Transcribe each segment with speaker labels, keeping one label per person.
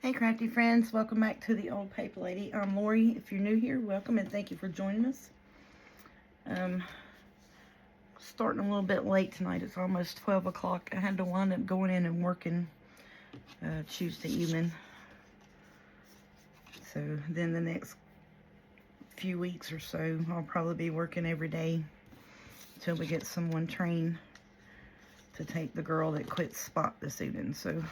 Speaker 1: Hey crafty friends, welcome back to the Old Paper Lady. I'm Lori. If you're new here, welcome and thank you for joining us. Starting a little bit late tonight. It's almost 12 o'clock. I had to wind up going in and working Tuesday evening. So then the next few weeks or so, I'll probably be working every day until we get someone trained to take the girl that quit spot this evening. So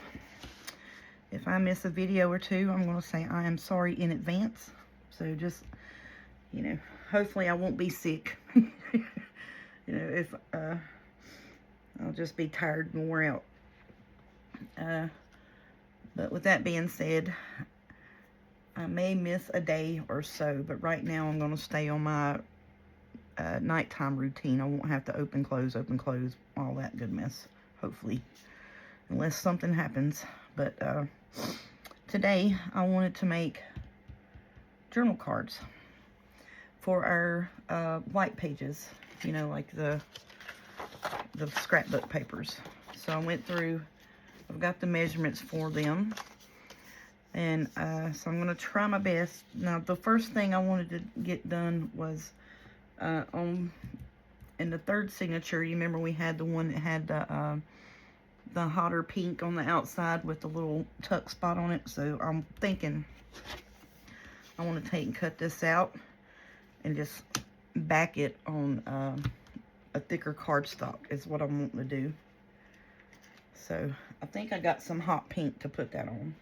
Speaker 1: if I miss a video or two, I'm going to say I am sorry in advance. So just, hopefully I won't be sick. If I'll just be tired and wore out. But with that being said, I may miss a day or so, but right now I'm going to stay on my nighttime routine. I won't have to open, close, all that good mess, hopefully, unless something happens. But today I wanted to make journal cards for our white pages, like the scrapbook papers. So I went through, I've got the measurements for them, and so I'm going to try my best. Now the first thing I wanted to get done was in the third signature. You remember we had the one that had the hotter pink on the outside with the little tuck spot on it. So I'm thinking I want to take and cut this out and just back it on a thicker cardstock is what I'm wanting to do. So I think I got some hot pink to put that on,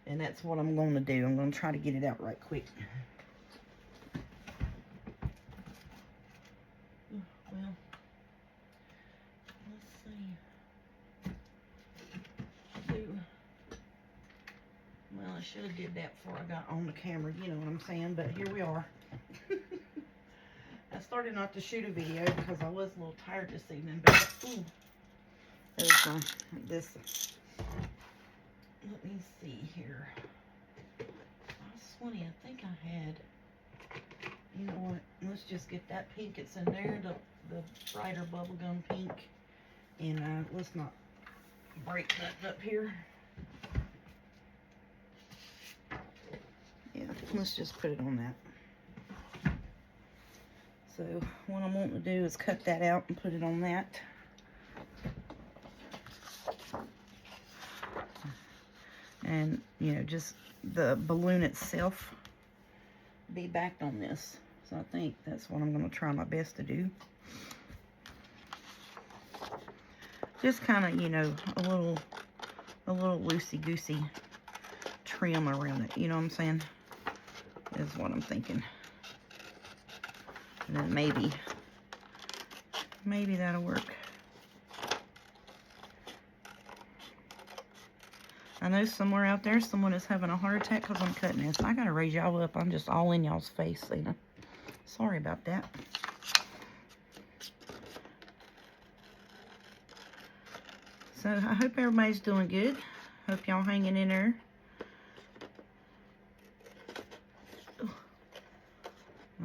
Speaker 1: and that's what I'm going to do. I'm going to try to get it out right quick. Well, let's see. Well, I should have did that before I got on the camera, you know what I'm saying, but here we are. I started not to shoot a video because I was a little tired this evening, but there's this. Let me see here. I think I had, you know what, let's just get that pink. It's in there, the brighter bubblegum pink, and let's not break that up here. Yeah, let's just put it on that. So what I'm wanting to do is cut that out and put it on that. And, just the balloon itself be backed on this. So I think that's what I'm going to try my best to do. Just kind of, a little loosey-goosey trim around it. You know what I'm saying? Is what I'm thinking. And then maybe that'll work. I know somewhere out there someone is having a heart attack because I'm cutting this. I gotta raise y'all up. I'm just all in y'all's face, Sorry about that. So I hope everybody's doing good. Hope y'all hanging in there.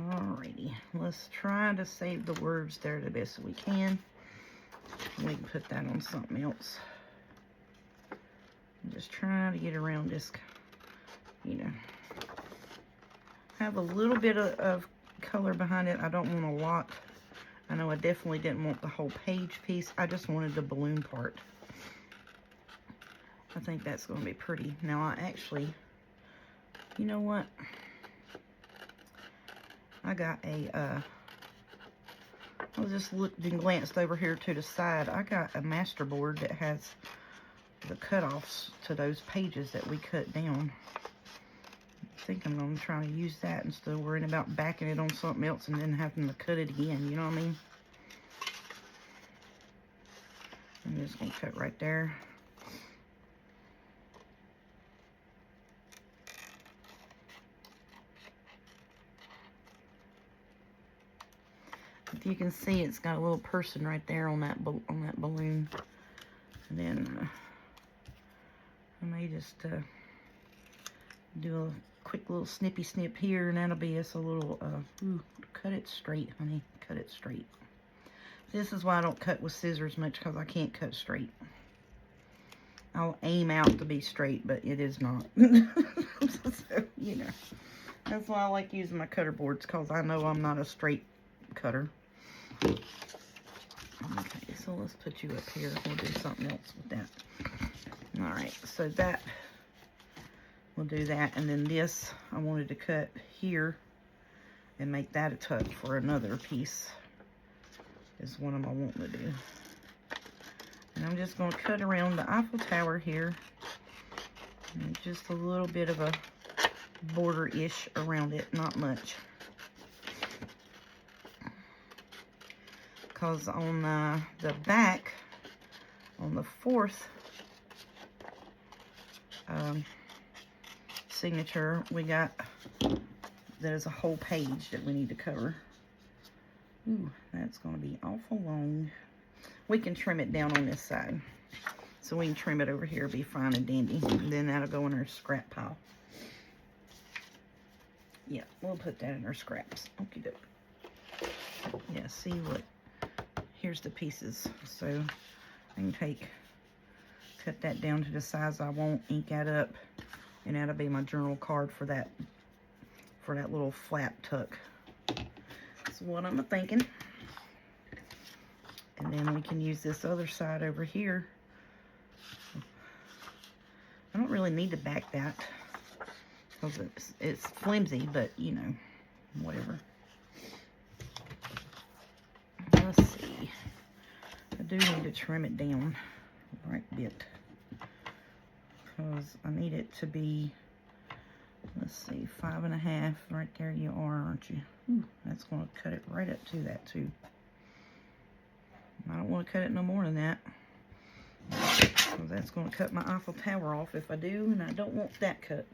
Speaker 1: Alrighty, let's try to save the words there the best we can. We can put that on something else. I'm just trying to get around this, have a little bit of color behind it. I don't want a lot. I know I definitely didn't want the whole page piece. I just wanted the balloon part. I think that's going to be pretty. Now I actually, you know what? I got I just looked and glanced over here to the side. I got a master board that has the cutoffs to those pages that we cut down. I think I'm going to try to use that instead of worrying about backing it on something else and then having to cut it again, you know what I mean? I'm just going to cut right there. If you can see, it's got a little person right there on that balloon. And then I may just do a quick little snippy snip here, and that'll be us a little, cut it straight, honey, cut it straight. This is why I don't cut with scissors much, because I can't cut straight. I'll aim out to be straight, but it is not. So, you know, that's why I like using my cutter boards, because I know I'm not a straight cutter. Okay, so let's put you up here. We'll do something else with that. All right, so that, we'll do that. And then this, I wanted to cut here and make that a tuck for another piece, is what I'm wanting to do. And I'm just going to cut around the Eiffel Tower here, and just a little bit of a border-ish around it, not much. Because on the back, on the fourth signature, we got, there's a whole page that we need to cover. Ooh, that's going to be awful long. We can trim it down on this side. So we can trim it over here, be fine and dandy. And then that'll go in our scrap pile. Yeah, we'll put that in our scraps. Okie doke. Yeah, see, look. Here's the pieces. So I can cut that down to the size I want, ink that up, and that'll be my journal card for that little flap tuck. That's what I'm thinking. And then we can use this other side over here. I don't really need to back that, because it's flimsy, but you know, whatever. Let's see. I do need to trim it down a right bit, because I need it to be, let's see, 5.5. Right there you are, aren't you? Ooh, that's going to cut it right up to that too. I don't want to cut it no more than that, because that's going to cut my Eiffel Tower off if I do, and I don't want that cut.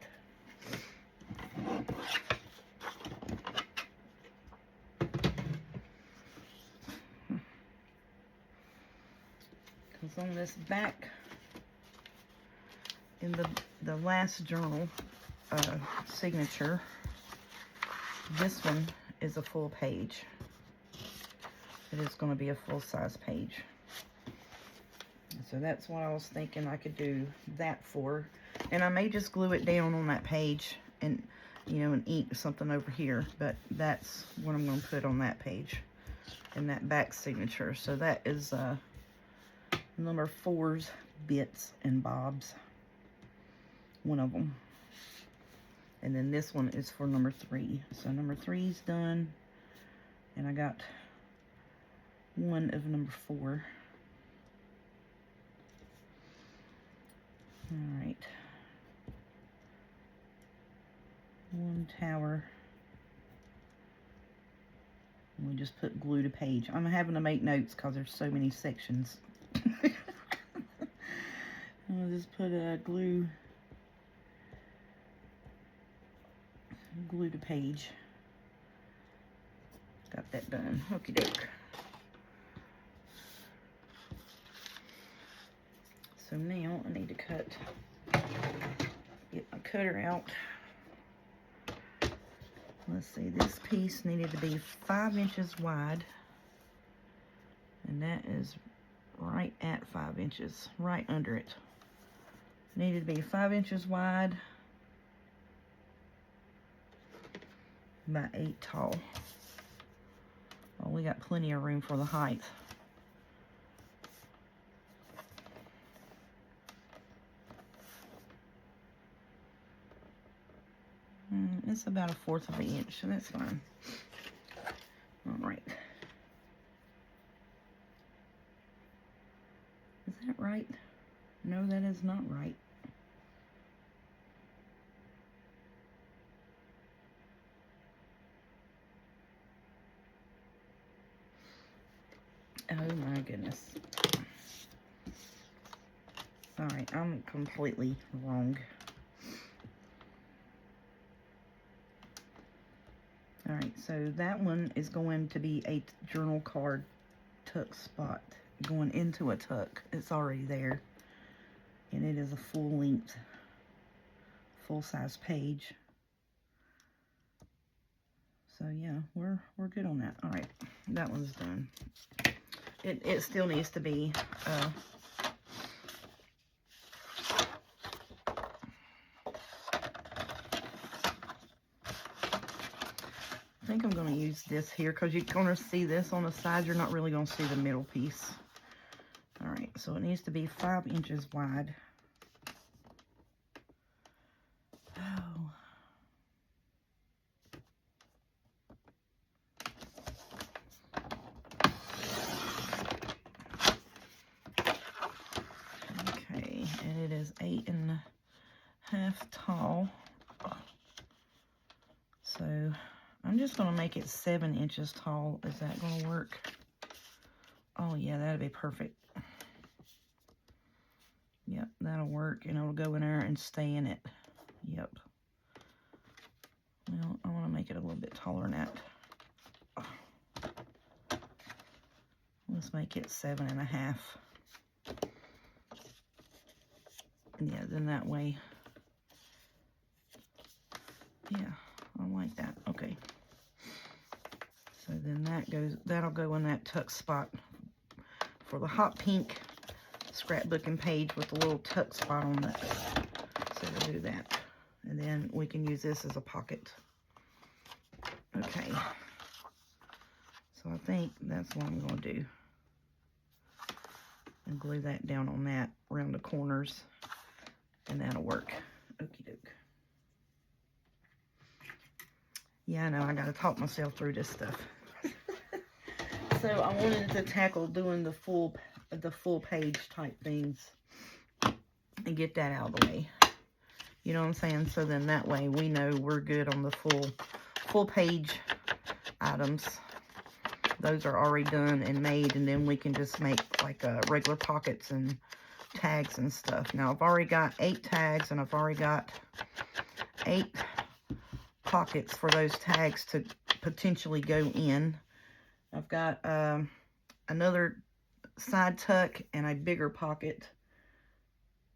Speaker 1: Because on this back, in the last journal signature, this one is a full page. It is going to be a full-size page. So that's what I was thinking I could do that for. And I may just glue it down on that page and, you know, and ink something over here. But that's what I'm going to put on that page in that back signature. So that is number 4's Bits and Bobs. One of them. And then this one is for number 3. So number 3's done. And I got one of number 4. All right. One tower. And we just put glue to page. I'm having to make notes because there's so many sections. I'll just put a glue to page. Got that done. Okie doke. So now I need to get my cutter out. Let's see, this piece needed to be 5 inches wide. And that is right at 5 inches, right under it. Needed to be 5 inches wide by 8 tall. Well, we got plenty of room for the height. It's about 1/4 of an inch, so that's fine. All right. Is that right? No, that is not right. Oh my goodness. All right, I'm completely wrong. All right, so that one is going to be a journal card tuck spot going into a tuck. It's already there, and it is a full-length, full-size page. So yeah, we're good on that. All right, that one's done. It still needs to be think I'm going to use this here because you're going to see this on the side. You're not really going to see the middle piece. All right, so it needs to be 5 inches wide. Oh. Okay, and it is 8.5 tall. So I'm just going to make it 7 inches tall. Is that going to work? Oh, yeah, that'd be perfect. Yep, that'll work, and it'll go in there and stay in it. Yep. Well, I want to make it a little bit taller than that. Let's make it 7.5. Yeah, then that way. Yeah, I like that. Okay. So then that'll go in that tuck spot for the hot pink scrapbooking page with the little tuck spot on that. So we'll do that. And then we can use this as a pocket. Okay. So I think that's what I'm going to do. And glue that down on that around the corners. And that'll work. Okie doke. Yeah, I know. I got to talk myself through this stuff. So I wanted to tackle doing the full page type things and get that out of the way. You know what I'm saying? So then that way we know we're good on the full page items. Those are already done and made, and then we can just make like regular pockets and tags and stuff. Now I've already got 8 tags, and I've already got 8 pockets for those tags to potentially go in. I've got another side tuck and a bigger pocket.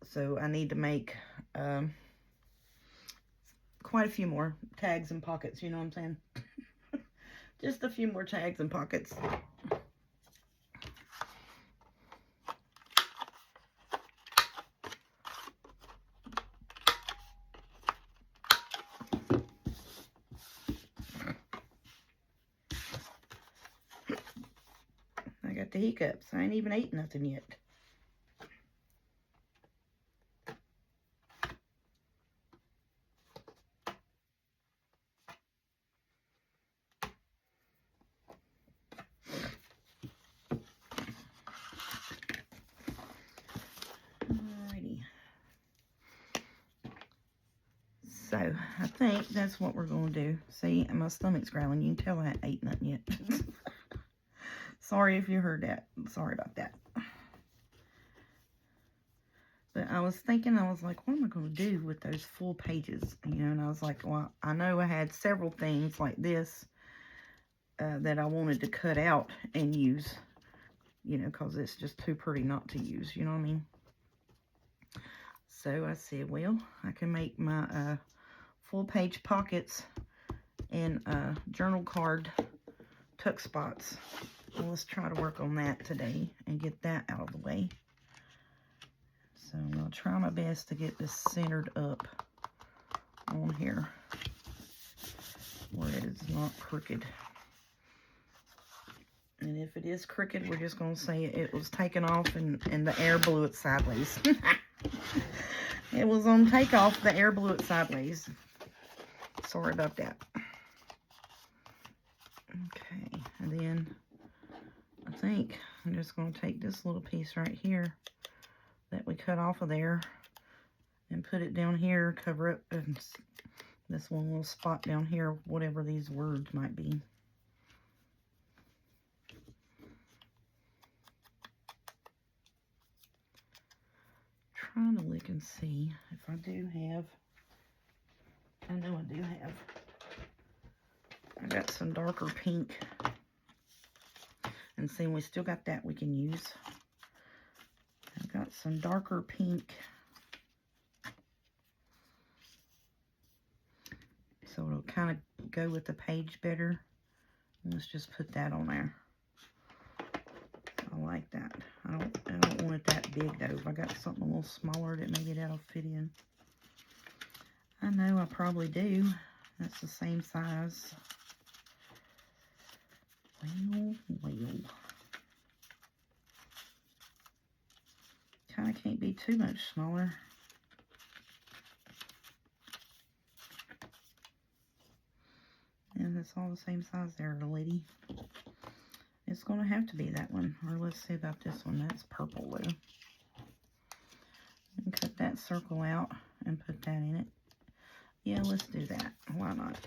Speaker 1: So I need to make quite a few more tags and pockets, you know what I'm saying? Just a few more tags and pockets. I got the hiccups. I ain't even ate nothing yet. So, I think that's what we're going to do. See, my stomach's growling. You can tell I haven't ate nothing yet. Sorry if you heard that. Sorry about that. But I was thinking, I was like, what am I going to do with those full pages? You know, and I was like, well, I know I had several things like this that I wanted to cut out and use. You know, because it's just too pretty not to use. You know what I mean? So I said, well, I can make my full page pockets and journal card tuck spots. Well, let's try to work on that today and get that out of the way. So I'm going to try my best to get this centered up on here where it is not crooked. And if it is crooked, we're just going to say it was taken off and the air blew it sideways. It was on takeoff, the air blew it sideways. Sorry about that. Okay, and then I think I'm just going to take this little piece right here that we cut off of there and put it down here, cover it, and this one little spot down here, whatever these words might be. Trying to look and see if I do have, I know I do have, I got some darker pink, and see, we still got that we can use. I've got some darker pink, so it'll kind of go with the page better. Let's just put that on there. I like that. I don't want it that big though. If I got something a little smaller, that maybe that'll fit in. I know I probably do. That's the same size. Well. Kind of can't be too much smaller. And it's all the same size there, lady. It's going to have to be that one. Or let's see about this one. That's purple blue. And cut that circle out and put that in it. Yeah, let's do that. Why not?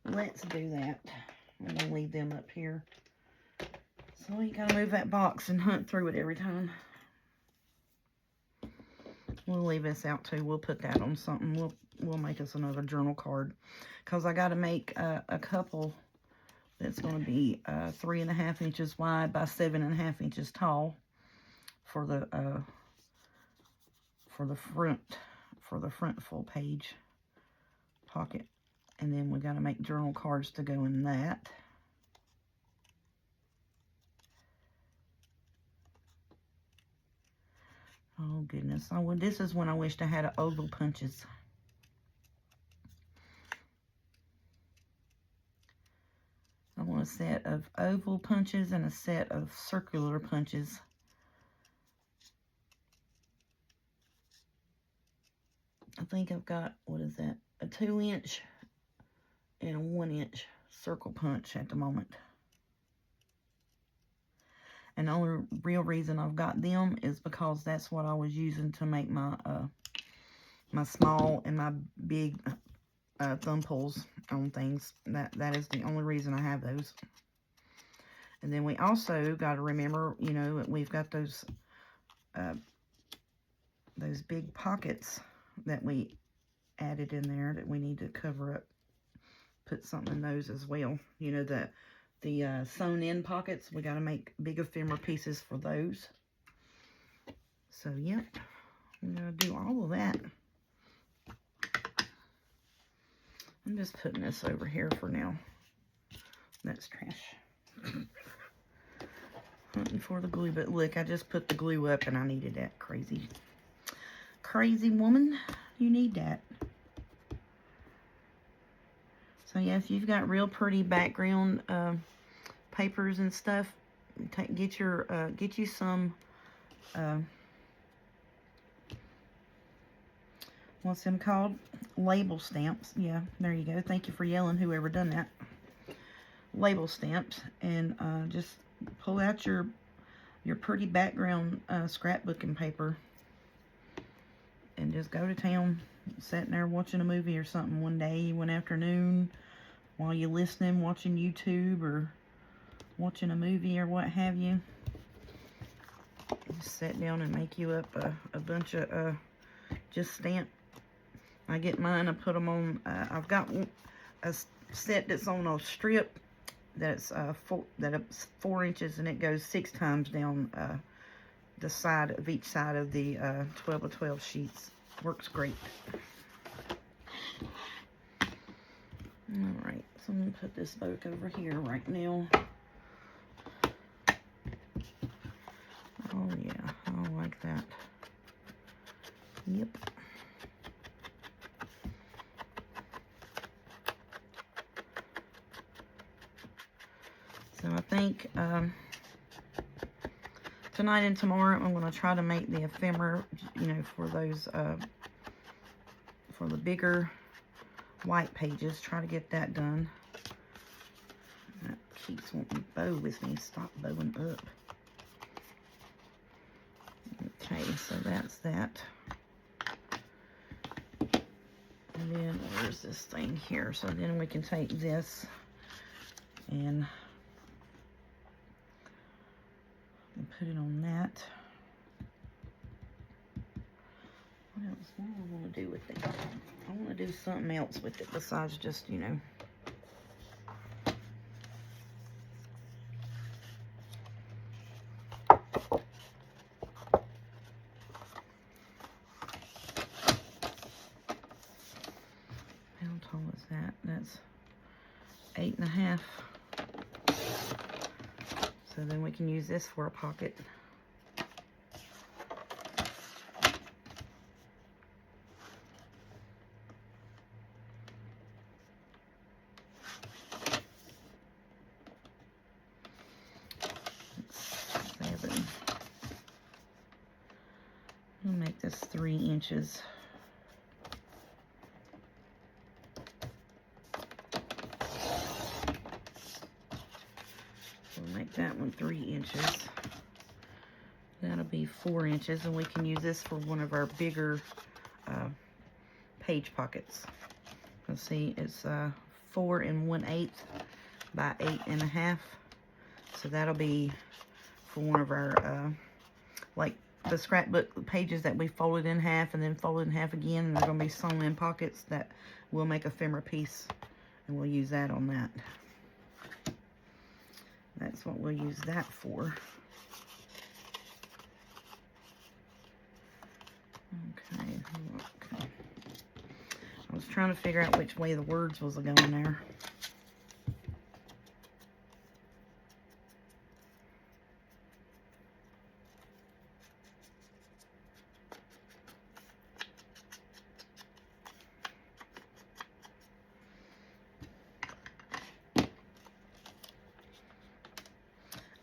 Speaker 1: Let's do that. I'm going to leave them up here. So you got to move that box and hunt through it every time. We'll leave this out too. We'll put that on something. We'll make us another journal card. Because I got to make a couple that's going to be 3.5 inches wide by 7.5 inches tall for the front full page pocket. And then we got to make journal cards to go in that. Oh goodness. Oh, well, this is when I wished I had an oval punches. I want a set of oval punches and a set of circular punches. I think I've got, what is that? A 2-inch and a 1-inch circle punch at the moment. And the only real reason I've got them is because that's what I was using to make my my small and my big thumb pulls on things. That is the only reason I have those. And then we also got to remember, you know, we've got those big pockets that we added in there that we need to cover up. Put something in those as well. You know, the sewn in pockets, we got to make big ephemera pieces for those. So yep, I'm gonna do all of that. I'm just putting this over here for now. That's trash. Hunting for the glue, but look, I just put the glue up and I needed that. Crazy woman, you need that. So yeah, if you've got real pretty background papers and stuff, get you some what's them called? Label stamps. Yeah, there you go. Thank you for yelling, whoever done that. Label stamps, and just pull out your pretty background scrapbooking paper and just go to town, sitting there watching a movie or something one afternoon while you're listening, watching YouTube or watching a movie or what have you. Just sit down and make you up a bunch of just stamp. I get mine, I put them on, I've got a set that's on a strip that's 4 inches, and it goes 6 times down the side of each side of the 12 by 12 sheets. Works great. Alright, so I'm going to put this book over here right now. Oh yeah, I like that. Yep. So I think tonight and tomorrow I'm going to try to make the ephemera, you know, for those, for the bigger white pages. Try to get that done. That keeps wanting to bow with me. Stop bowing up. Okay, so that's that. And then where's this thing here? So then we can take this and put it on that. What else? What do I want to do with it? I want to do something else with it besides just, you know. How tall is that? That's 8.5. So then we can use this for a pocket. 3 inches. We'll make that one 3 inches. That'll be 4 inches, and we can use this for one of our bigger page pockets. Let's see, it's 4 1/8 by 8 1/2. So that'll be for one of our, like the scrapbook pages that we folded in half and then folded in half again. And they're going to be sewn in pockets that we'll make a ephemera piece, and we'll use that on that. That's what we'll use that for. Okay. I was trying to figure out which way the words was going there.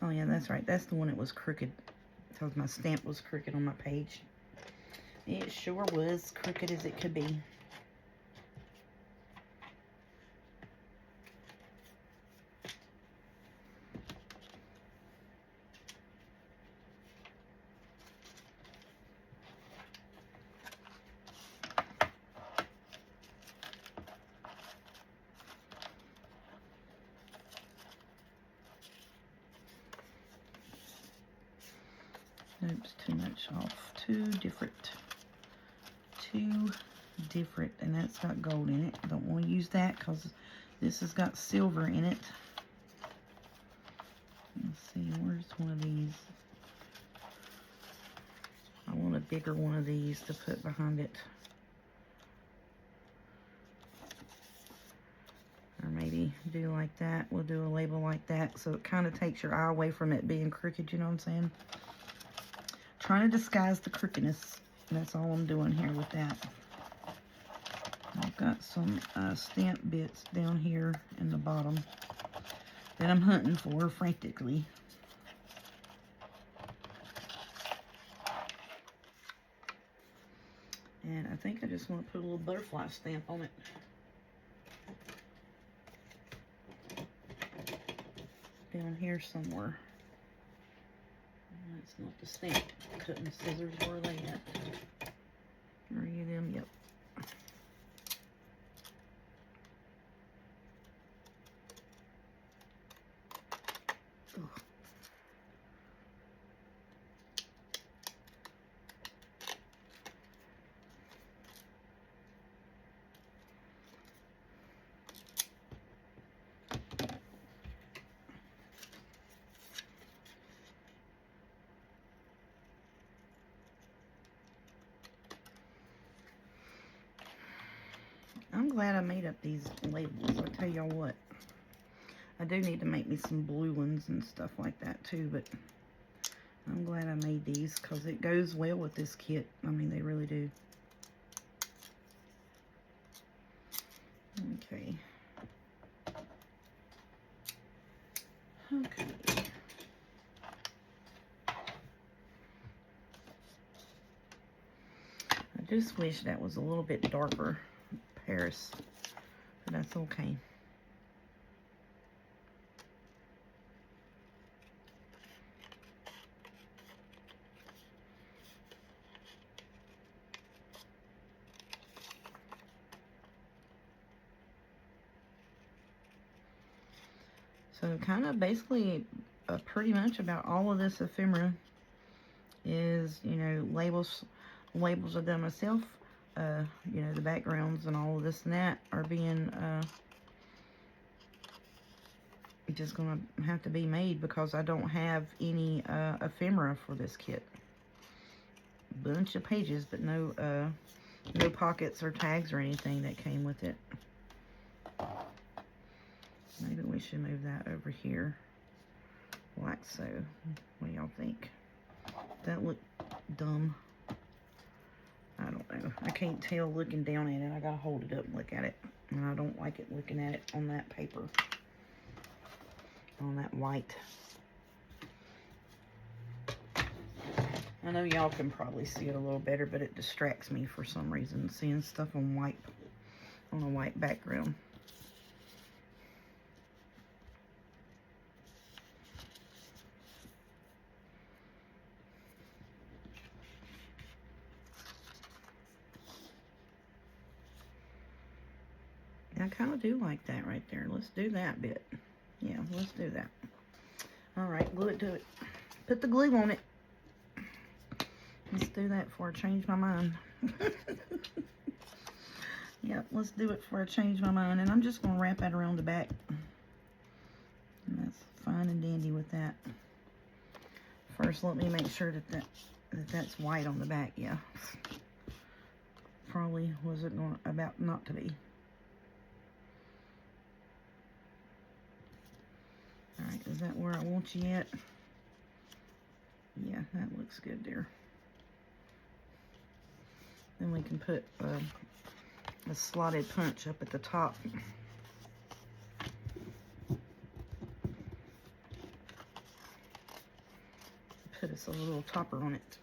Speaker 1: Oh yeah, that's right. That's the one that was crooked. Because my stamp was crooked on my page. It sure was crooked as it could be. Oops, too much off. Too different. And that's got gold in it. Don't want to use that because this has got silver in it. Let's see, where's one of these? I want a bigger one of these to put behind it. Or maybe do like that. We'll do a label like that so it kind of takes your eye away from it being crooked, you know what I'm saying? Trying to disguise the crookedness. That's all I'm doing here with that. I've got some stamp bits down here in the bottom that I'm hunting for frantically. And I think I just want to put a little butterfly stamp on it. Down here somewhere. That's not the stamp cutting scissors. Where are they at? Are you them? Yep. Ugh. I'm glad I made up these labels. I'll tell y'all what. I do need to make me some blue ones and stuff like that too, but I'm glad I made these because it goes well with this kit. I mean, they really do. Okay. Okay. I just wish that was a little bit darker Paris, but that's okay. So kind of basically pretty much about all of this ephemera is, you know, labels I've done myself. You know, the backgrounds and all of this and that are being just gonna have to be made because I don't have any ephemera for this kit. Bunch of pages, but no pockets or tags or anything that came with it. Maybe we should move that over here like so. What do y'all think? That look dumb? I don't know. I can't tell looking down at it. I gotta hold it up and look at it. And I don't like it looking at it on that paper. On that white. I know y'all can probably see it a little better, but it distracts me for some reason, seeing stuff on a white background. I kind of do like that right there. Let's do that bit. Yeah, let's do that. All right, glue it to it. Put the glue on it. Let's do that before I change my mind. Yeah, let's do it before I change my mind. And I'm just going to wrap that around the back. And that's fine and dandy with that. First, let me make sure that's white on the back. Yeah. Probably wasn't about not to be. Alright, is that where I want you at? Yeah, that looks good there. Then we can put a slotted punch up at the top. Put us a little topper on it.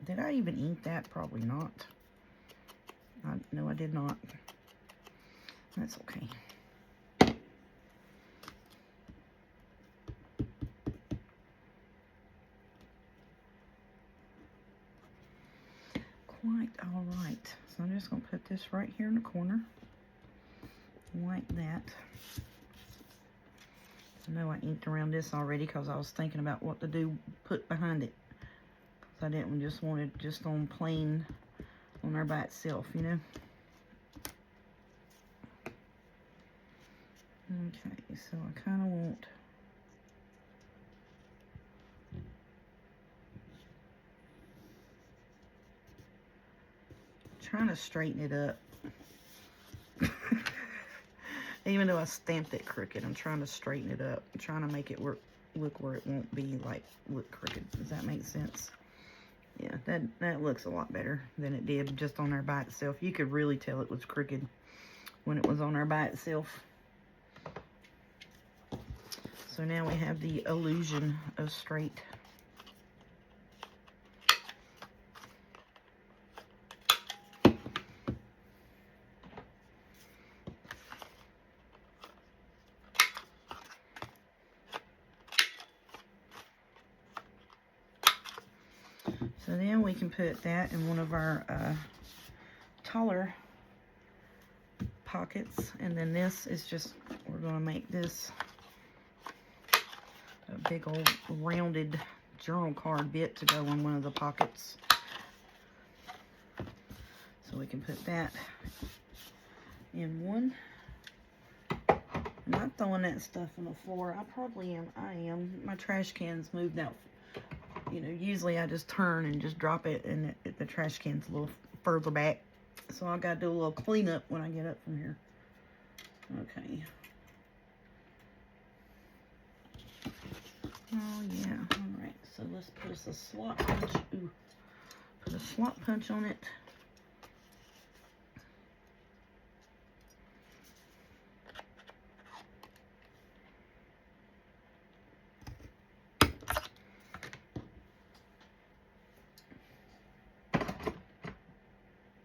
Speaker 1: Did I even ink that? Probably not. No, I did not. That's okay. Quite all right. So I'm just going to put this right here in the corner, like that. I know I inked around this already because I was thinking about what to do, put behind it. So I didn't just want it just on plain, on there by itself, you know. Okay, so I kind of want trying to straighten it up. Even though I stamped it crooked, I'm trying to straighten it up. I'm trying to make it look where it won't be like look crooked. Does that make sense? Yeah, that looks a lot better than it did just on there by itself. You could really tell it was crooked when it was on there by itself. So now we have the illusion of straight. So then we can put that in one of our taller pockets. And then this is just, we're going to make this a big old rounded journal card bit to go in one of the pockets. So we can put that in one. I'm not throwing that stuff on the floor. I probably am. I am. My trash can's moved out. You know, usually I just turn and just drop it, and the trash can's a little further back. So I gotta do a little cleanup when I get up from here. Okay. Oh yeah. All right. So let's put us a slot punch. Ooh. Put a slot punch on it.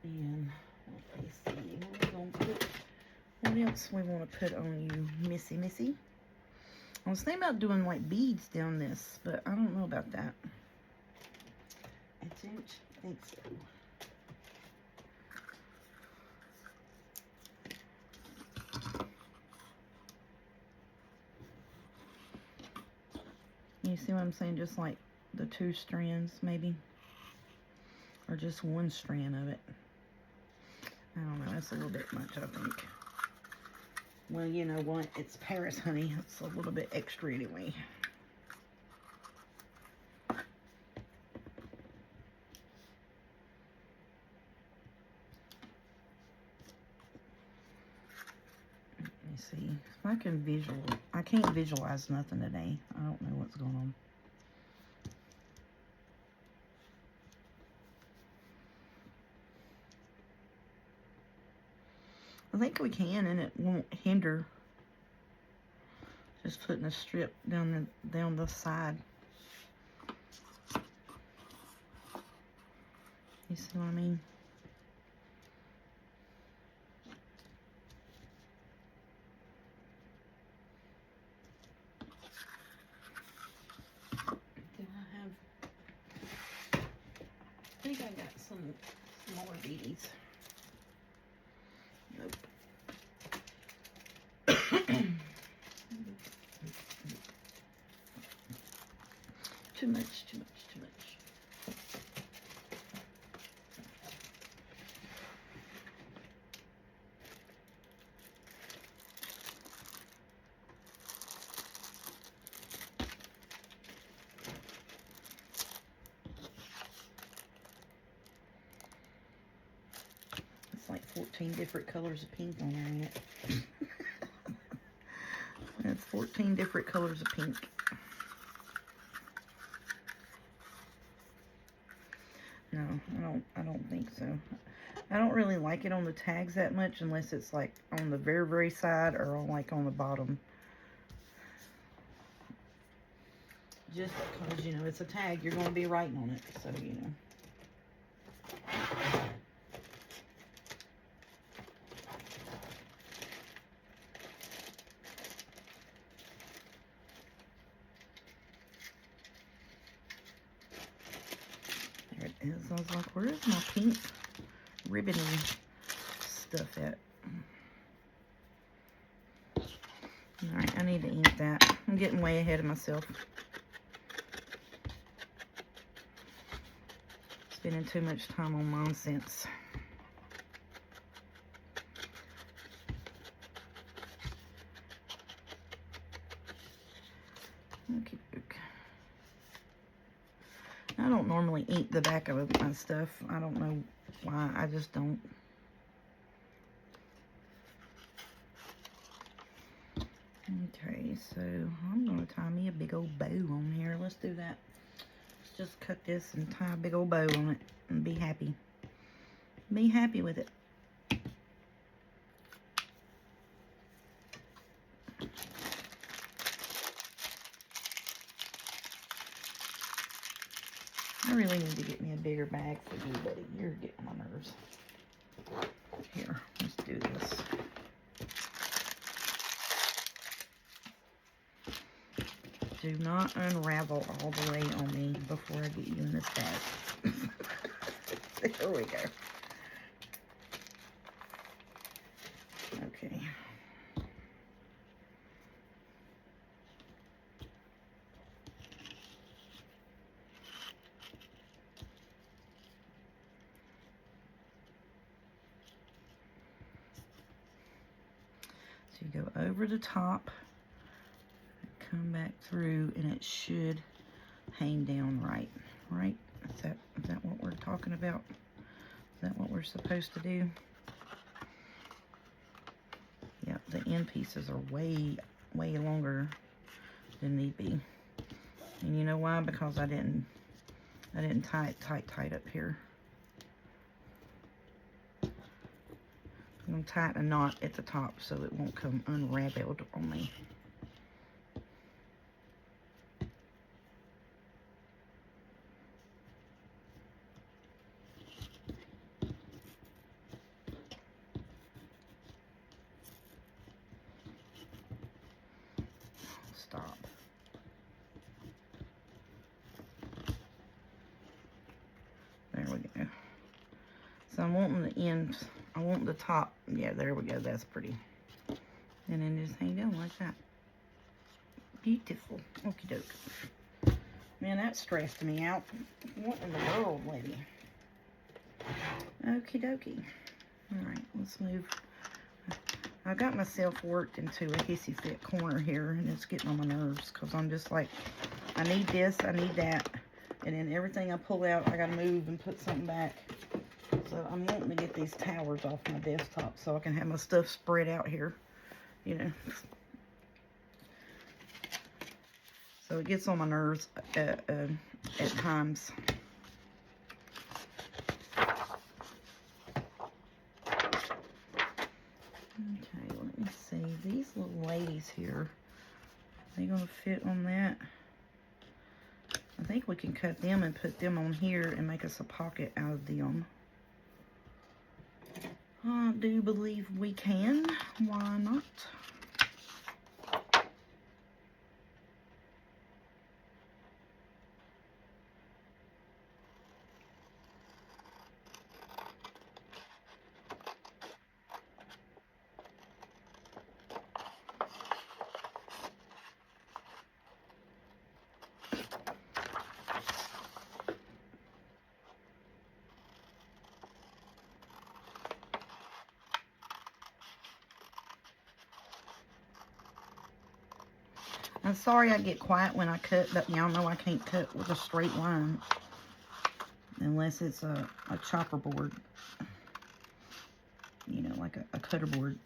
Speaker 1: And let me see, what else we want to put on you, Missy? I was thinking about doing like beads down this, but I don't know about that. I don't think so. You see what I'm saying? Just like the 2 strands, maybe. Or just 1 strand of it. I don't know, that's a little bit much, I think. Well, you know what? It's Paris, honey. It's a little bit extra anyway. Let me see. If I can I can't visualize nothing today. I don't know what's going on. I think we can, and it won't hinder just putting a strip down the side. You see what I mean? Do I have... I think I got some smaller beads. Nope. Too much. It's like 14 different colors of pink on there, ain't it? That's 14 different colors of pink. No, I don't think so. I don't really like it on the tags that much unless it's like on the very, very side or on like on the bottom. Just because, you know, it's a tag, you're going to be writing on it, so, you know. There it is. I was like, where is my pink ribbony stuff at? Alright, I need to ink that. I'm getting way ahead of myself. Spending too much time on nonsense. Okay. I don't normally ink the back of my stuff. I don't know why. I just don't. Okay, so I'm going to tie me a big old bow on here. Let's do that. Let's just cut this and tie a big old bow on it and be happy. Be happy with it. I really need to get me a bigger bag for you, buddy. You're getting my nerves. Here, let's do this. Do not unravel all the way on me before I get you in this bag. There we go. Okay. So you go over the top, come back through, and it should hang down right. Right? Is that what we're talking about? Is that what we're supposed to do? Yeah, the end pieces are way longer than need be. And you know why? Because I didn't tie it tight up here. I'm going to tighten a knot at the top so it won't come unraveled on me. Stop. There we go. So I'm wanting the ends, I want the top, yeah, there we go, that's pretty. And then just hang down like that. Beautiful. Okie doke. Man, that stressed me out. What in the world, lady? Okie dokie. Alright, let's move. I got myself worked into a hissy fit corner here, and it's getting on my nerves because I'm just like, I need this, I need that, and then everything I pull out, I gotta move and put something back. So I'm wanting to get these towers off my desktop so I can have my stuff spread out here, you know. So it gets on my nerves at times. Okay, let me see. These little ladies here, are they going to fit on that? I think we can cut them and put them on here and make us a pocket out of them. I do believe we can. Why not? I'm sorry I get quiet when I cut, but y'all know I can't cut with a straight line unless it's a chopper board. You know, like a cutter board.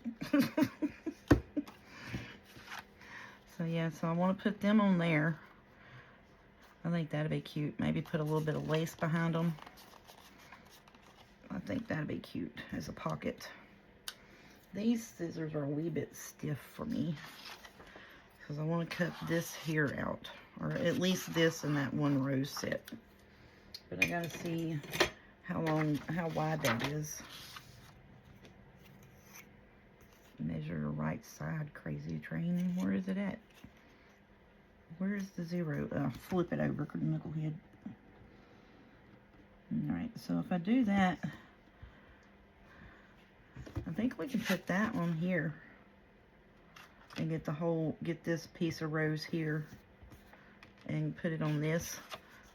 Speaker 1: So yeah, so I want to put them on there. I think that'd be cute. Maybe put a little bit of lace behind them. I think that'd be cute as a pocket. These scissors are a wee bit stiff for me, because I want to cut this here out, or at least this and that one rose set. But I gotta see how wide that is. Measure the right side, crazy train. Where is it at? Where's the 0? Flip it over, knucklehead. Alright, so if I do that, I think we can put that on here. And get this piece of rose here and put it on this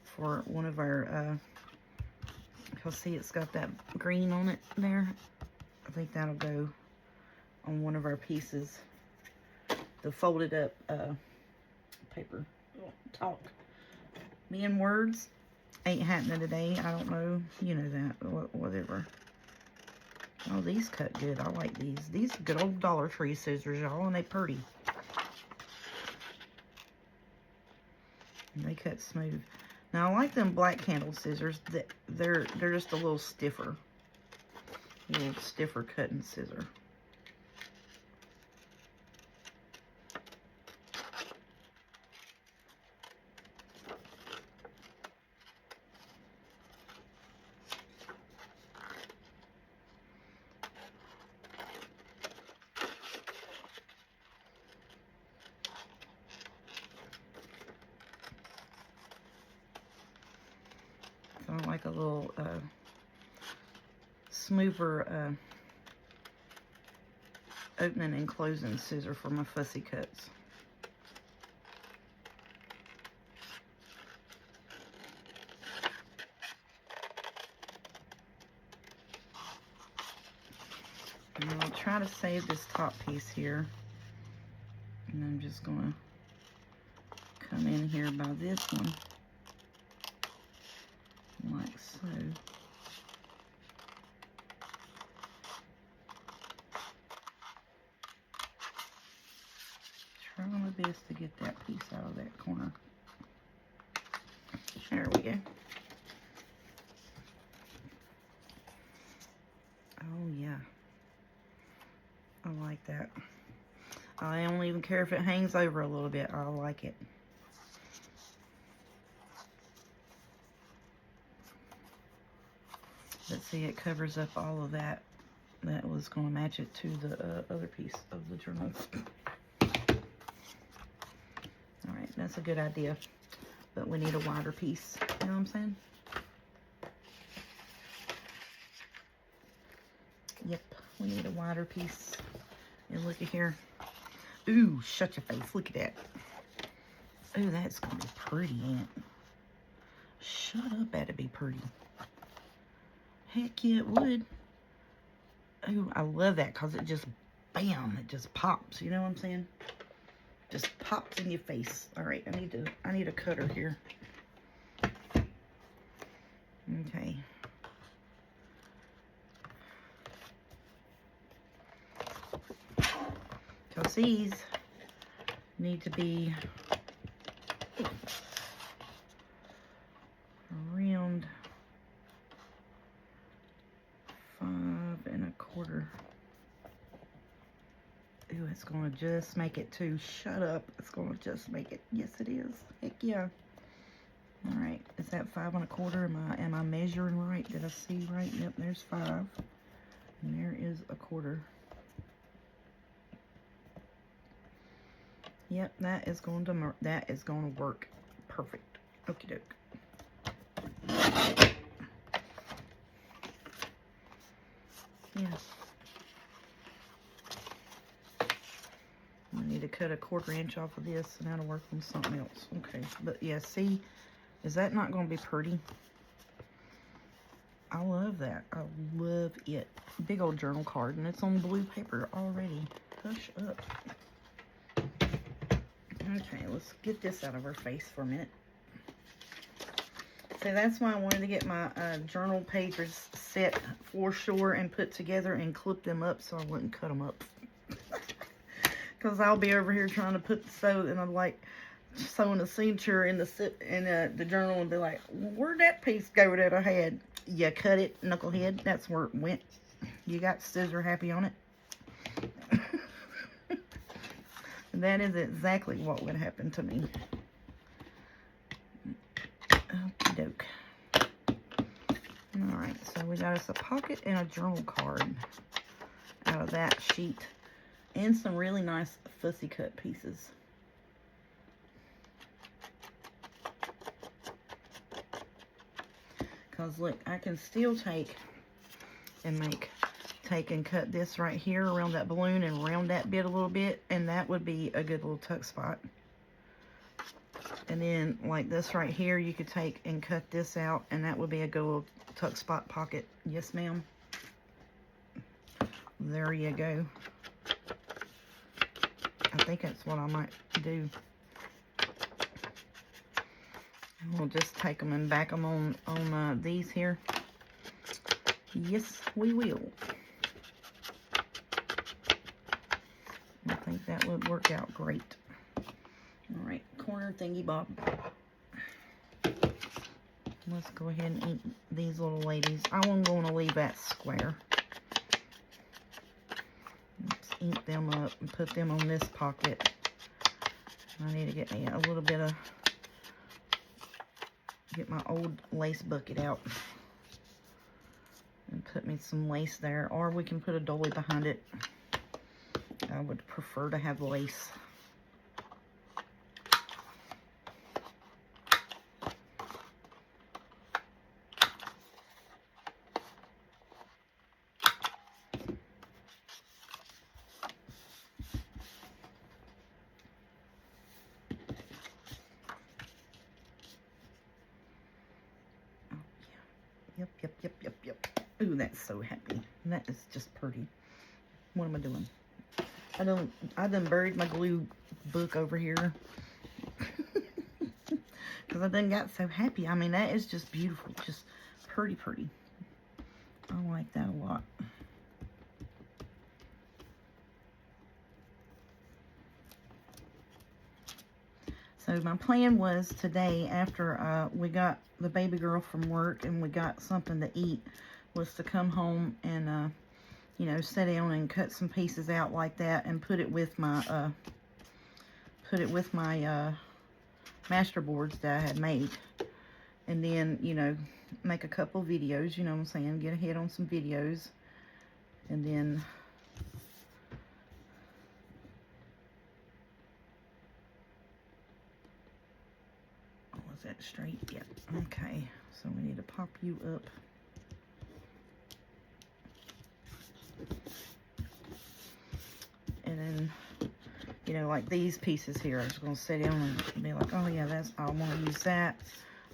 Speaker 1: for one of our, you'll see it's got that green on it there. I think that'll go on one of our pieces. The folded up paper. Talk. Me and words ain't happening today. I don't know. You know that. Whatever. Oh, these cut good. I like these. These are good old Dollar Tree scissors, y'all, and they pretty. And they cut smooth. Now, I like them black handled scissors. They're just a little stiffer. A little stiffer cutting scissor. I like a little smoother opening and closing scissor for my fussy cuts. And I'll try to save this top piece here. And I'm just going to come in here by this one. Like so. Try my best to get that piece out of that corner. There we go. Oh yeah. I like that. I don't even care if it hangs over a little bit. I like it. Let's see, it covers up all of that. That was going to match it to the other piece of the journal. Alright, that's a good idea. But we need a wider piece. You know what I'm saying? Yep, we need a wider piece. And look at here. Ooh, shut your face. Look at that. Ooh, that's going to be pretty, Aunt. Shut up, that'd be pretty. Heck yeah, it would. Oh, I love that because it just, bam, it just pops. You know what I'm saying? Just pops in your face. All right, I need a cutter here. Okay. Because these need to be around 5 1/4. Ooh, it's going to just make it too. Shut up. It's going to just make it. Yes, it is. Heck yeah. Alright, is that 5 1/4? Am I measuring right? Did I see right? Yep, there's 5. And there is 1/4. Yep, that is going to work perfect. Okie doke. Yeah. I need to cut 1/4 inch off of this and that'll work on something else. Okay, but yeah, see, is that not going to be pretty? I love that. I love it. Big old journal card, and it's on blue paper already. Hush up. Okay, let's get this out of her face for a minute. So that's why I wanted to get my journal pages set for sure and put together and clip them up so I wouldn't cut them up. Because I'll be over here trying to put the sew, and I'm like sewing a signature in the journal and be like, where'd that piece go that I had? You cut it, knucklehead. That's where it went. You got scissor happy on it. And that is exactly what would happen to me. Okie doke. Alright, so we got us a pocket and a journal card out of that sheet. And some really nice fussy cut pieces. Because look, I can still take and cut this right here around that balloon and round that bit a little bit, and that would be a good little tuck spot. And then like this right here, you could take and cut this out, and that would be a good little tuck spot pocket. Yes, ma'am. There you go. I think that's what I might do. And we'll just take them and back them on these here. Yes, we will. I think that would work out great. All right, corner thingy bob. Let's go ahead and ink these little ladies. I wasn't going to leave that square. Let's ink them up and put them on this pocket. I need to get me a little bit of, get my old lace bucket out and put me some lace there, or we can put a dolly behind it. I would prefer to have lace. Yep. Ooh, that's so happy. That is just pretty. What am I doing? I done buried my glue book over here. Because I done got so happy. I mean, that is just beautiful. Just pretty. I like that a lot. So my plan was today, after we got the baby girl from work and we got something to eat, was to come home and you know, sit down and cut some pieces out like that and put it with my master boards that I had made. And then, you know, make a couple videos, you know what I'm saying, get ahead on some videos. And then is that straight? Yep. Okay, so we need to pop you up. And then, you know, like these pieces here, I was going to sit down and be like, oh yeah, that's, I want to use that.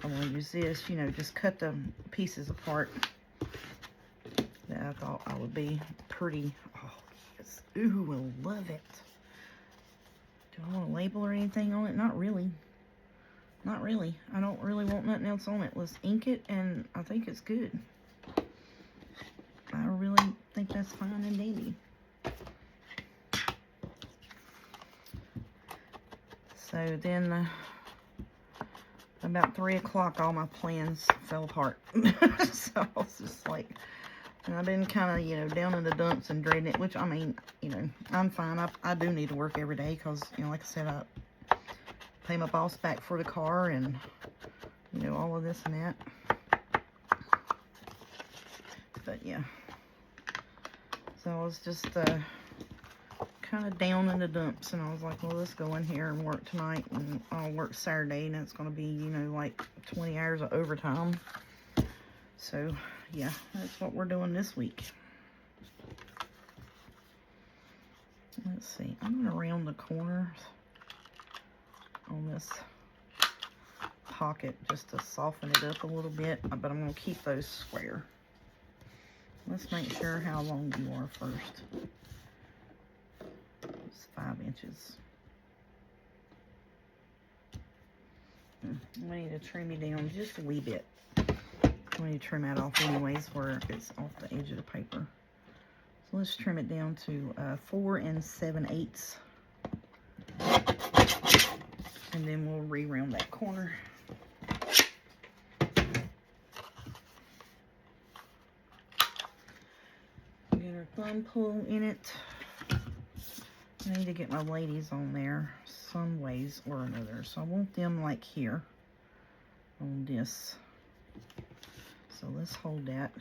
Speaker 1: I want to use this, you know, just cut the pieces apart that I thought I would be pretty. Oh, yes. Ooh, I love it. Do I want a label or anything on it? Not really. Not really. I don't really want nothing else on it. Let's ink it, and I think it's good. I really think that's fine and dandy. So then, about 3 o'clock, all my plans fell apart. So I was just like, and I've been kind of, you know, down in the dumps and dreading it, which, I mean, you know, I'm fine. I do need to work every day because, you know, like I said, I pay my boss back for the car, and, you know, all of this and that. But yeah, so I was just kind of down in the dumps, and I was like, well, let's go in here and work tonight, and I'll work Saturday, and it's going to be, you know, like 20 hours of overtime. So yeah, that's what we're doing this week. Let's see, I'm going to round the corners on this pocket just to soften it up a little bit, but I'm going to keep those square. Let's make sure how long you are first. It's 5 inches. We need to trim it down just a wee bit. We need to trim that off anyways where it's off the edge of the paper. So let's trim it down to 4 7/8. And then we'll re-round that corner. Get our thumb pull in it. I need to get my ladies on there some ways or another. So I want them like here on this. So let's hold that.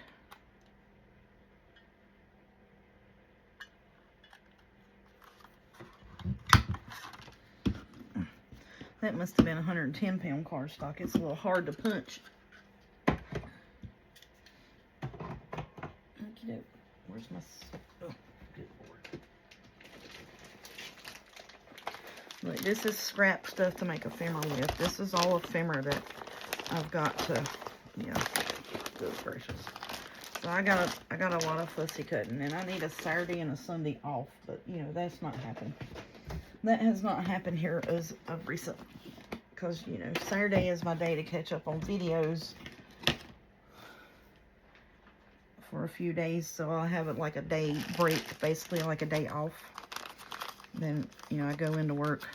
Speaker 1: That must have been a 110-pound cardstock. It's a little hard to punch. Okey-doke. Where's my... Oh, good Lord. Look, this is scrap stuff to make ephemera with. This is all ephemera that I've got to... Yeah, good gracious. So I got a lot of fussy cutting, and I need a Saturday and a Sunday off, but you know, that's not happened. That has not happened here as of recent, because you know, Saturday is my day to catch up on videos for a few days, so I'll have it like a day break, basically like a day off. Then, you know, I go into work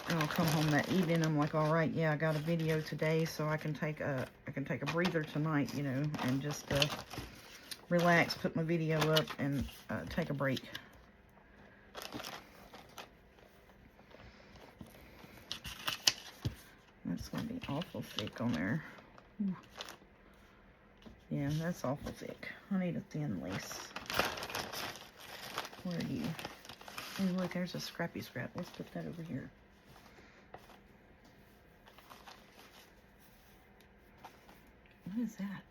Speaker 1: and I'll come home that evening. I'm like, all right, yeah, I got a video today, so I can take a breather tonight, you know, and just relax, put my video up, and take a break. That's gonna be awful thick on there. Ooh. Yeah, that's awful thick. I need a thin lace. Where are you? Oh, look, there's a scrappy scrap. Let's put that over here. What is that?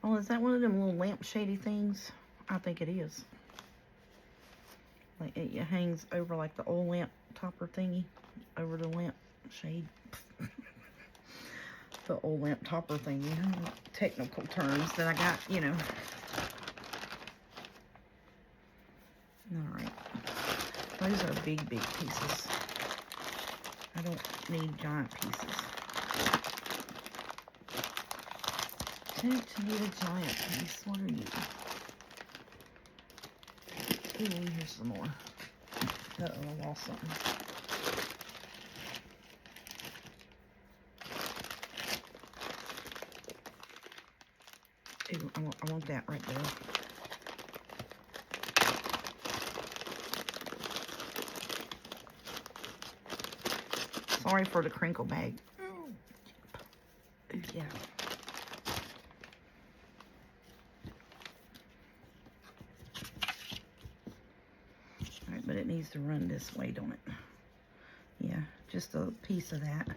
Speaker 1: Oh, is that one of them little lampshady things? I think it is. Like it hangs over like the old lamp topper thingy over the lamp shade. The old lamp topper thingy. Technical terms that I got, you know. Alright. Those are big pieces. I don't need giant pieces. Don't need a giant piece. What are you? Ooh, here's some more. Uh-oh, I lost something. Ooh, I want that right there. Sorry for the crinkle bag. Ooh, yeah. Alright, but it needs to run this way, don't it? Yeah, just a piece of that.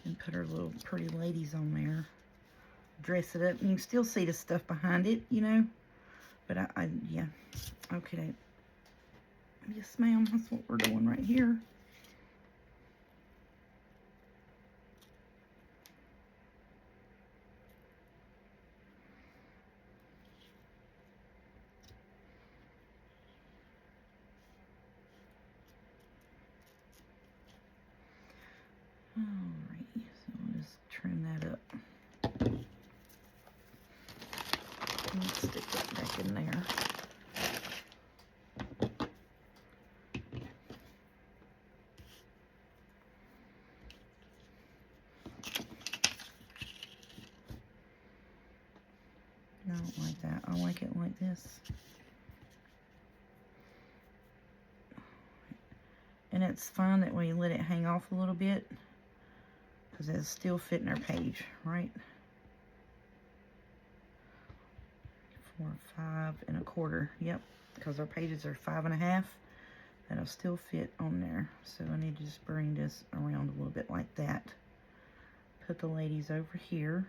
Speaker 1: And put our little pretty ladies on there. Dress it up. You can still see the stuff behind it, you know. But yeah. Okay. Yes, ma'am. That's what we're doing right here. Alright, so I'll just trim that up. Let's stick that back in there. I don't like that. I like it like this. And it's fine that when you let it hang off a little bit, because it's still fitting our page, right? 4, 5 1/4. Yep, because our pages are 5 1/2. That'll still fit on there. So I need to just bring this around a little bit like that. Put the ladies over here.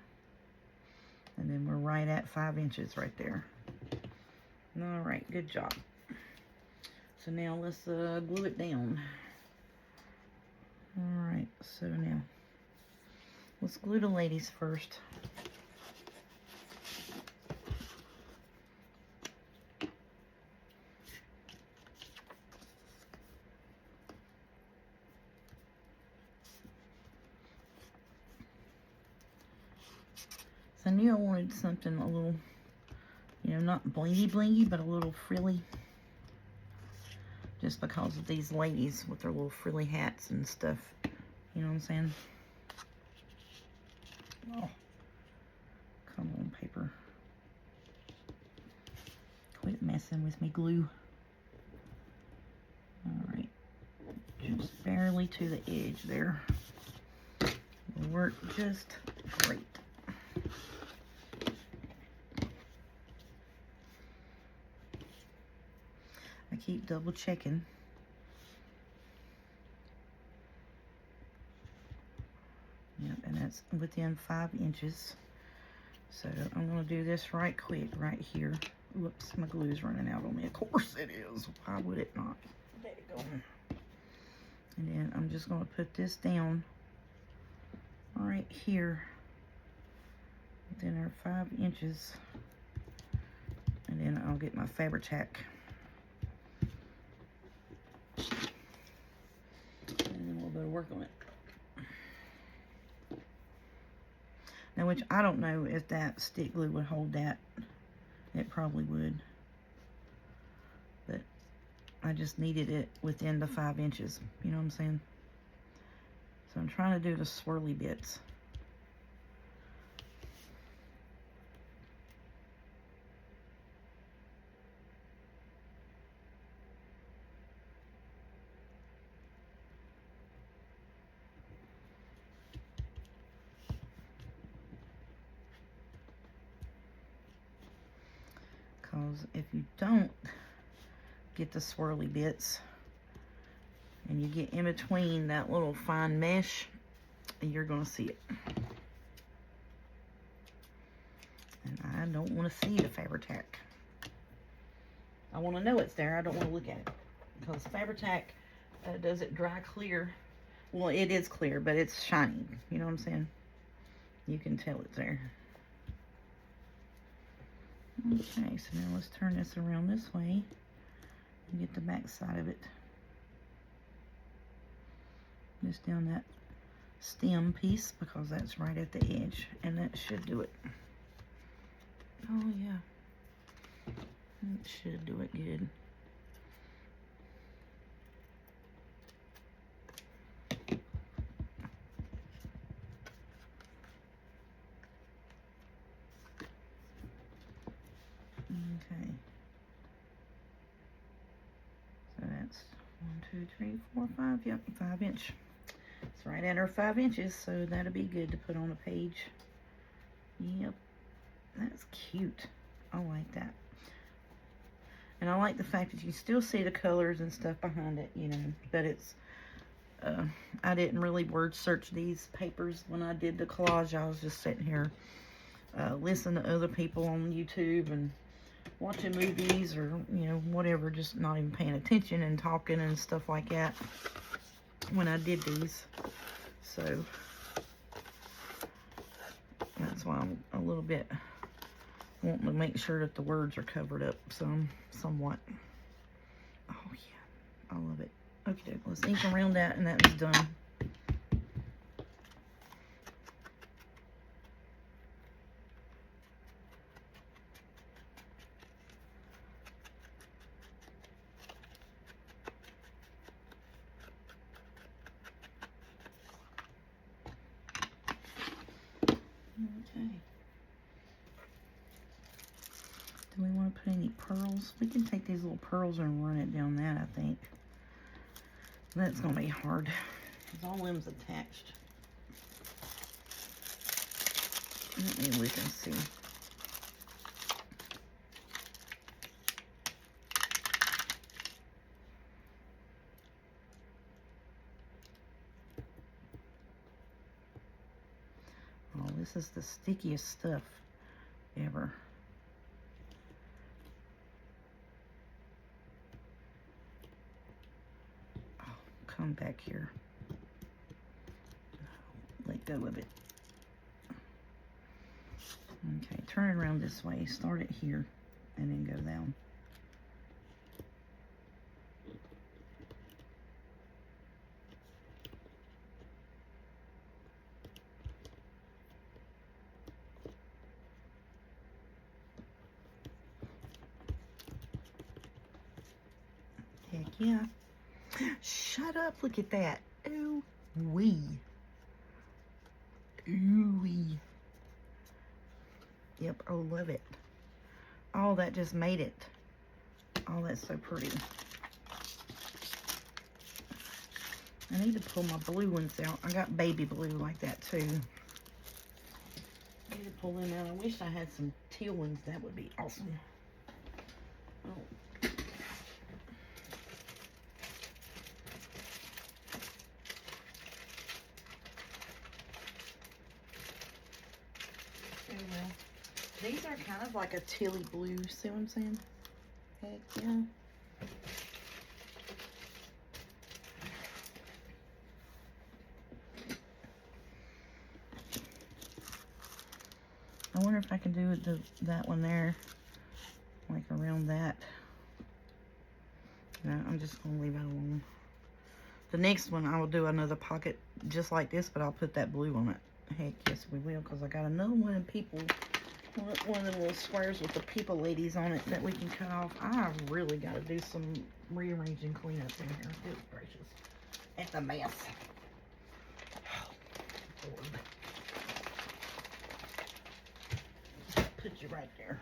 Speaker 1: And then we're right at 5 inches right there. All right, good job. So now let's glue it down. All right, so now let's glue the ladies first. So I knew I wanted something a little, you know, not blingy blingy, but a little frilly. Just because of these ladies with their little frilly hats and stuff. You know what I'm saying? Oh, come on, paper. Quit messing with me, glue. All right, just barely to the edge there. It'll work just great. I keep double checking. Yep, and that's within 5 inches. So I'm going to do this right quick right here. Whoops, my glue's running out on me. Of course it is. Why would it not? There you go. And then I'm just going to put this down right here within our 5 inches. And then I'll get my Fabri-Tac. And a little bit of work on it. Now, which I don't know if that stick glue would hold that. It probably would. But I just needed it within the 5 inches. You know what I'm saying? So I'm trying to do the swirly bits. Because if you don't get the swirly bits and you get in between that little fine mesh, you're going to see it. And I don't want to see the Fabri-Tac. I want to know it's there. I don't want to look at it. Because Fabri-Tac does it dry clear. Well, it is clear, but it's shiny. You know what I'm saying? You can tell it's there. Okay, so now let's turn this around this way and get the back side of it. Just down that stem piece because that's right at the edge, and that should do it. Oh yeah, it should do it good. Okay. So that's 1, 2, 3, 4, 5. Yep, 5 inch. It's right at our 5 inches, so that'll be good to put on a page. Yep, that's cute. I like that. And I like the fact that you still see the colors and stuff behind it, you know, but it's, I didn't really word search these papers when I did the collage. I was just sitting here listening to other people on YouTube and watching movies or, you know, whatever, just not even paying attention and talking and stuff like that when I did these. So that's why I'm a little bit wanting to make sure that the words are covered up somewhat. Oh yeah, I love it. Okay, let's ink around that, and that is done. Okay. Do we want to put any pearls? We can take these little pearls and run it down that, I think. That's going to be hard because all of them's attached. Maybe we can see. Oh, this is the stickiest stuff ever. Oh, come back here. Let go of it. Okay, turn it around this way. Start it here and then go down. Heck yeah. Shut up, look at that. Ooh wee. Ooh wee. Yep, oh, love it. Oh, that just made it. Oh, that's so pretty. I need to pull my blue ones out. I got baby blue like that too. I need to pull them out. I wish I had some teal ones. That would be awesome. Oh. Oh well. These are kind of like a tealy blue. See what I'm saying? Heck yeah. I wonder if I can do that one there, like around that. No, I'm just going to leave it alone. The next one, I will do another pocket just like this, but I'll put that blue on it. Heck yes, we will, because I got another one of people, one of the little squares with the people ladies on it that we can cut off. I really got to do some rearranging cleanup in here. Good gracious. It's a mess. Oh, Lord. Put you right there.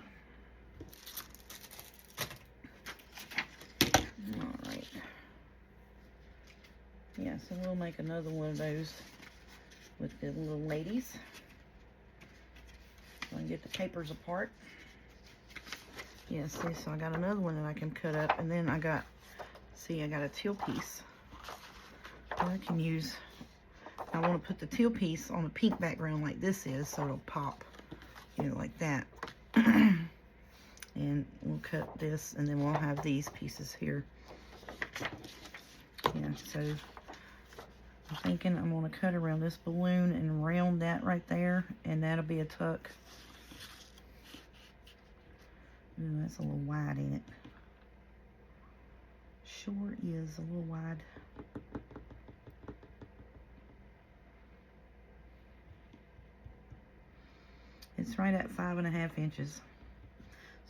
Speaker 1: All right. Yeah, so we'll make another one of those with the little ladies. So I can get the papers apart. Yeah, see, so I got another one that I can cut up, and then I got, see, I got a teal piece that I can use. I want to put the teal piece on a pink background like this is, so it'll pop, you know, like that. And we'll cut this, and then we'll have these pieces here. Yeah, so I'm thinking I'm going to cut around this balloon and round that right there, and that'll be a tuck. Ooh, that's a little wide, ain't it? Sure is a little wide. It's right at 5.5 inches.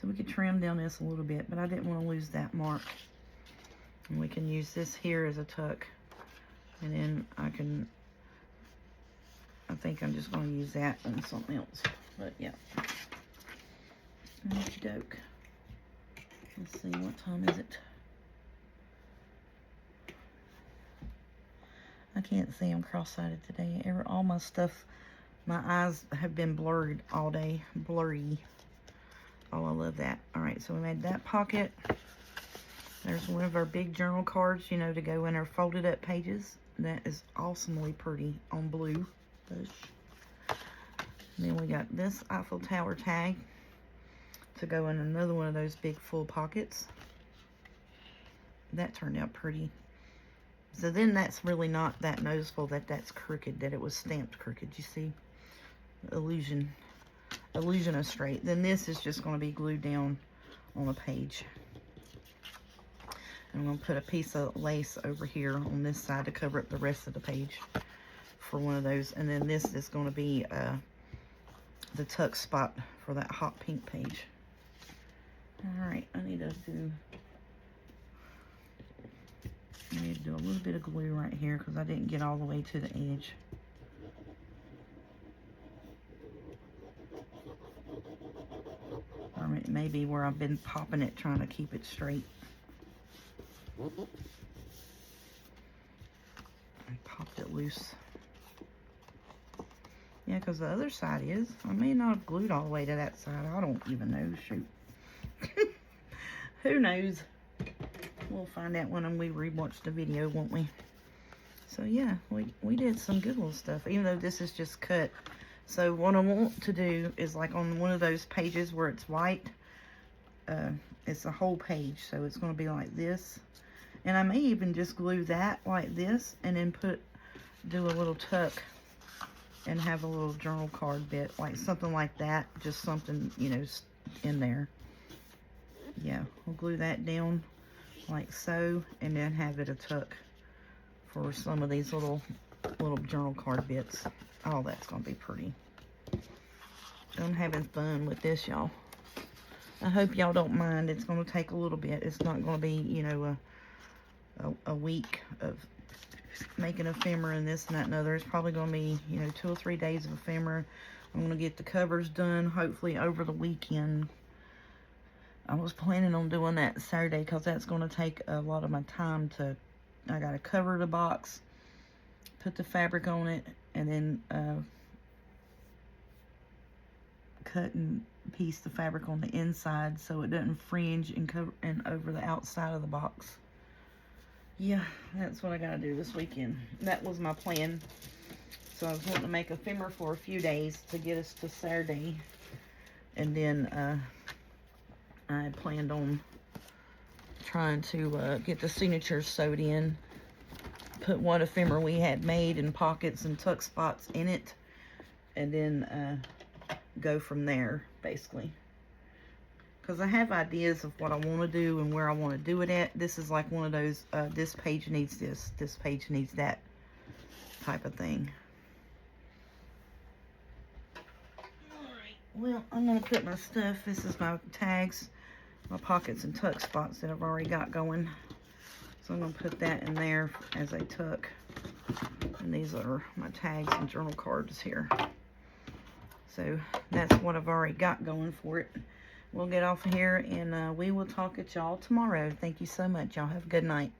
Speaker 1: So we could trim down this a little bit, but I didn't want to lose that mark. And we can use this here as a tuck. And then I think I'm just going to use that on something else. But yeah. Okie doke. Let's see, what time is it? I can't see, I'm cross-sighted today. All my stuff, my eyes have been blurred all day. Blurry. Oh, I love that. All right, so we made that pocket. There's one of our big journal cards, you know, to go in our folded up pages. That is awesomely pretty on blue. And then we got this Eiffel Tower tag to go in another one of those big full pockets. That turned out pretty. So then that's really not that noticeable that that's crooked, that it was stamped crooked, you see? Illusion of straight. Then this is just going to be glued down on a page. I'm going to put a piece of lace over here on this side to cover up the rest of the page for one of those. And then this is going to be the tuck spot for that hot pink page. Alright, I need to do a little bit of glue right here because I didn't get all the way to the edge. Or maybe where I've been popping it trying to keep it straight. I popped it loose. Yeah, because the other side is. I may not have glued all the way to that side. I don't even know. Shoot. Who knows? We'll find out when we rewatch the video, won't we? So yeah, we did some good little stuff, even though this is just cut. So what I want to do is like on one of those pages where it's white, it's a whole page, so it's going to be like this. And I may even just glue that like this and then do a little tuck and have a little journal card bit, like something like that, just something, you know, in there. Yeah, we'll glue that down like so, and then have it a tuck for some of these little journal card bits. Oh, that's gonna be pretty. I'm having fun with this, y'all. I hope y'all don't mind. It's gonna take a little bit. It's not gonna be, you know, a week of making ephemera and this and that and other. It's probably gonna be, you know, 2 or 3 days of ephemera. I'm gonna get the covers done hopefully over the weekend. I was planning on doing that Saturday because that's gonna take a lot of my time to. I gotta cover the box, put the fabric on it, and then cut and piece the fabric on the inside so it doesn't fringe and cover and over the outside of the box. Yeah, that's what I gotta do this weekend. That was my plan. So I was wanting to make ephemera for a few days to get us to Saturday, and then I had planned on trying to get the signatures sewed in, put what ephemera we had made in pockets and tuck spots in it, and then go from there, basically. Because I have ideas of what I want to do and where I want to do it at. This is like one of those, this page needs this page needs that type of thing. Alright, well, I'm going to put my stuff, this is my tags, my pockets and tuck spots that I've already got going. So I'm going to put that in there as a tuck. And these are my tags and journal cards here. So that's what I've already got going for it. We'll get off of here and we will talk at y'all tomorrow. Thank you so much. Y'all have a good night.